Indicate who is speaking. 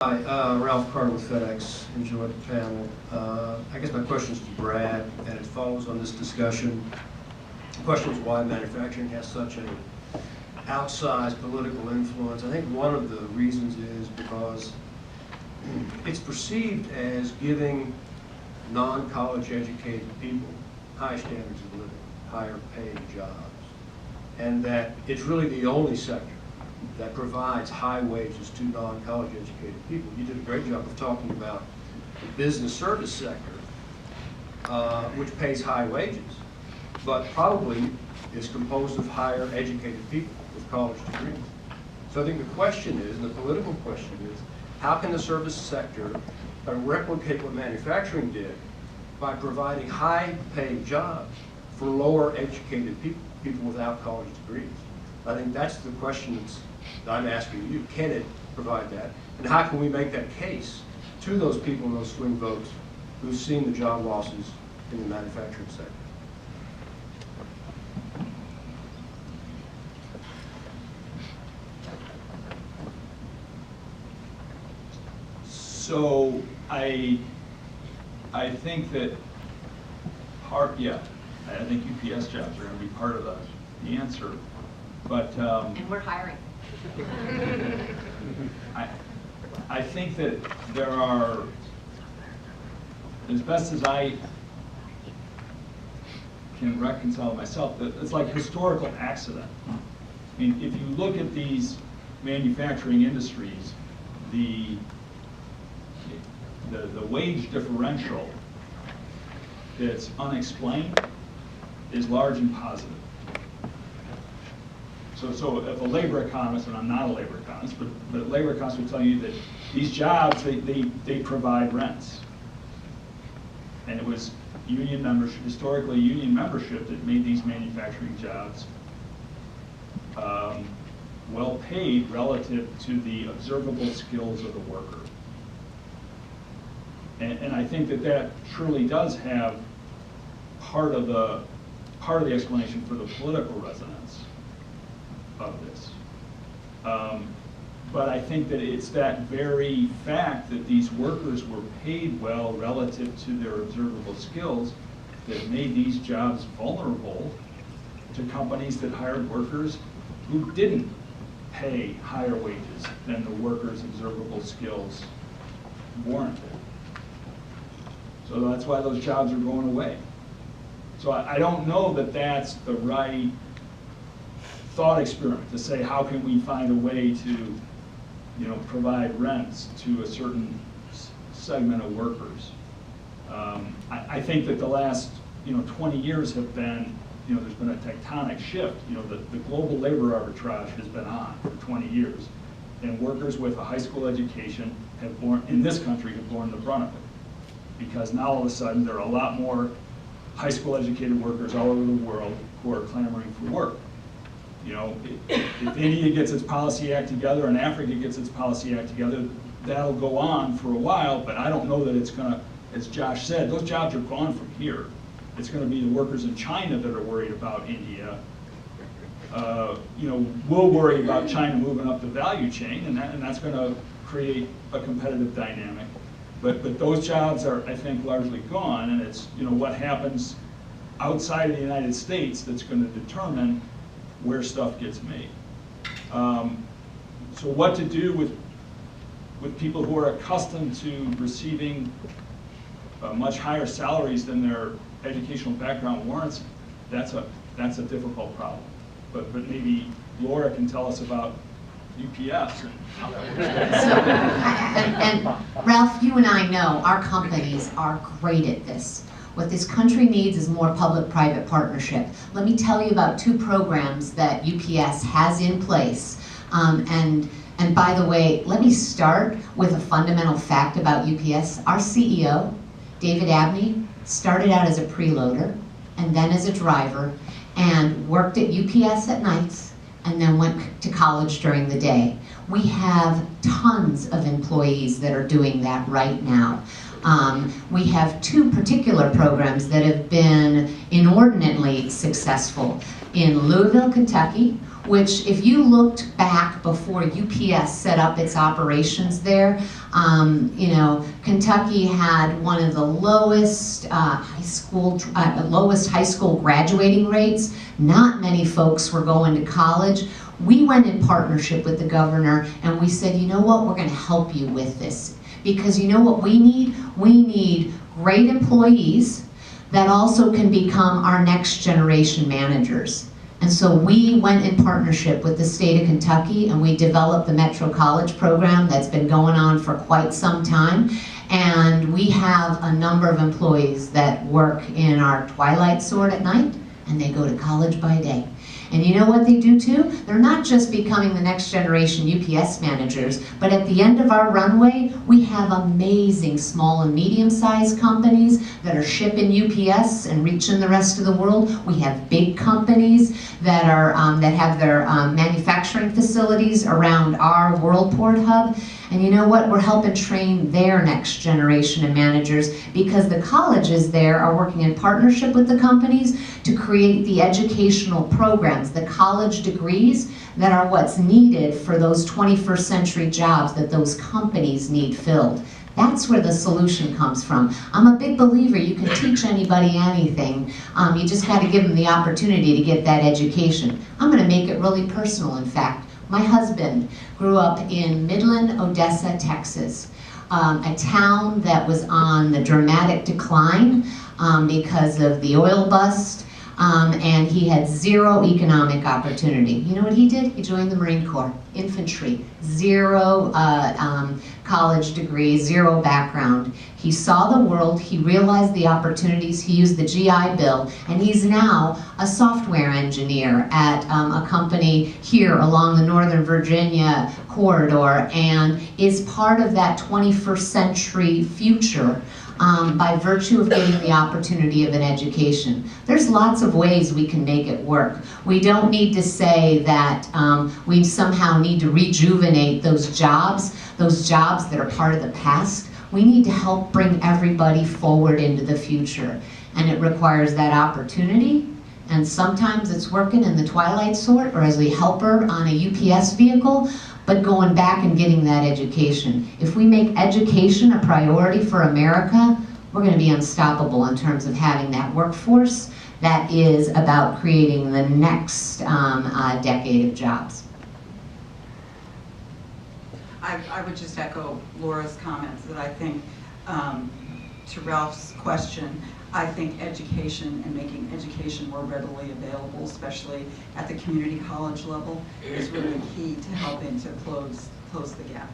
Speaker 1: Hi, Ralph Carter with FedEx. Enjoyed the panel. I guess my question is to Brad, and it follows on this discussion. The question is why manufacturing has such an outsized political influence. I think one of the reasons is because it's perceived as giving non-college educated people high standards of living, higher paid jobs, and that it's really the only sector that provides high wages to non-college educated people. You did a great job of talking about the business service sector, which pays high wages, but probably is composed of higher educated people with college degrees. So I think the question is, the political question is, how can the service sector replicate what manufacturing did by providing high-paid jobs for lower educated people, people without college degrees? I think that's the question that I'm asking you. Can it provide that? And how can we make that case to those people in those swing votes who've seen the job losses in the manufacturing sector?
Speaker 2: So I think that I think UPS jobs are going to be part of the answer, but
Speaker 3: and we're hiring.
Speaker 2: I think that there are, as best as I can reconcile myself, that it's like historical accident. I mean, if you look at these manufacturing industries, the wage differential that's unexplained is large and positive. So if a labor economist, and I'm not a labor economist, but a labor economist will tell you that these jobs, they provide rents. And it was union membership, historically union membership, that made these manufacturing jobs well paid relative to the observable skills of the worker. And I think that truly does have part of the explanation for the political resonance of this. But I think that it's that very fact that these workers were paid well relative to their observable skills that made these jobs vulnerable to companies that hired workers who didn't pay higher wages than the workers' observable skills warranted. So that's why those jobs are going away. So I don't know that that's the right thought experiment to say, how can we find a way to, provide rents to a certain segment of workers. I think that the last, 20 years have been, there's been a tectonic shift. The global labor arbitrage has been on for 20 years, and workers with a high school education in this country have borne the brunt of it. Because now all of a sudden there are a lot more high school educated workers all over the world who are clamoring for work. If India gets its policy act together and Africa gets its policy act together, that'll go on for a while, but I don't know that it's going to, as Josh said, those jobs are gone from here. It's going to be the workers in China that are worried about India. We'll worry about China moving up the value chain, and that's going to create a competitive dynamic. But those jobs are, I think, largely gone, and it's what happens outside of the United States that's going to determine where stuff gets made. So what to do with people who are accustomed to receiving much higher salaries than their educational background warrants, that's a difficult problem. But maybe Laura can tell us about UPS and how that works.
Speaker 3: And Ralph, you and I know our companies are great at this. What this country needs is more public-private partnership. Let me tell you about two programs that UPS has in place. And by the way, let me start with a fundamental fact about UPS. Our CEO, David Abney, started out as a preloader and then as a driver and worked at UPS at nights and then went to college during the day. We have tons of employees that are doing that right now. We have two particular programs that have been inordinately successful. In Louisville, Kentucky, which if you looked back before UPS set up its operations there, you know, Kentucky had one of the lowest high school graduating rates. Not many folks were going to college. We went in partnership with the governor and we said, you know what, we're going to help you with this. Because you know what we need? We need great employees that also can become our next generation managers. And so we went in partnership with the state of Kentucky and we developed the Metro College program that's been going on for quite some time. And we have a number of employees that work in our twilight sort at night and they go to college by day. And you know what they do too? They're not just becoming the next generation UPS managers, but at the end of our runway, we have amazing small and medium-sized companies that are shipping UPS and reaching the rest of the world. We have big companies that are that have their manufacturing facilities around our Worldport hub. And you know what? We're helping train their next generation of managers because the colleges there are working in partnership with the companies to create the educational programs, the college degrees that are what's needed for those 21st century jobs that those companies need filled. That's where the solution comes from. I'm a big believer you can teach anybody anything. You just got to give them the opportunity to get that education. I'm going to make it really personal, in fact. My husband grew up in Midland, Odessa, Texas, a town that was on the dramatic decline because of the oil bust, and he had zero economic opportunity. You know what he did? He joined the Marine Corps, infantry, zero college degree, zero background. He saw the world, he realized the opportunities, he used the GI Bill, and he's now a software engineer at a company here along the Northern Virginia corridor and is part of that 21st century future by virtue of getting the opportunity of an education. There's lots of ways we can make it work. We don't need to say that we somehow need to rejuvenate those jobs that are part of the past. We need to help bring everybody forward into the future. And it requires that opportunity. And sometimes it's working in the twilight sort or as a helper on a UPS vehicle, but going back and getting that education. If we make education a priority for America, we're going to be unstoppable in terms of having that workforce that is about creating the next decade of jobs.
Speaker 4: I would just echo Laura's comments that I think, to Ralph's question, I think education and making education more readily available, especially at the community college level, is really key to helping to close the gap.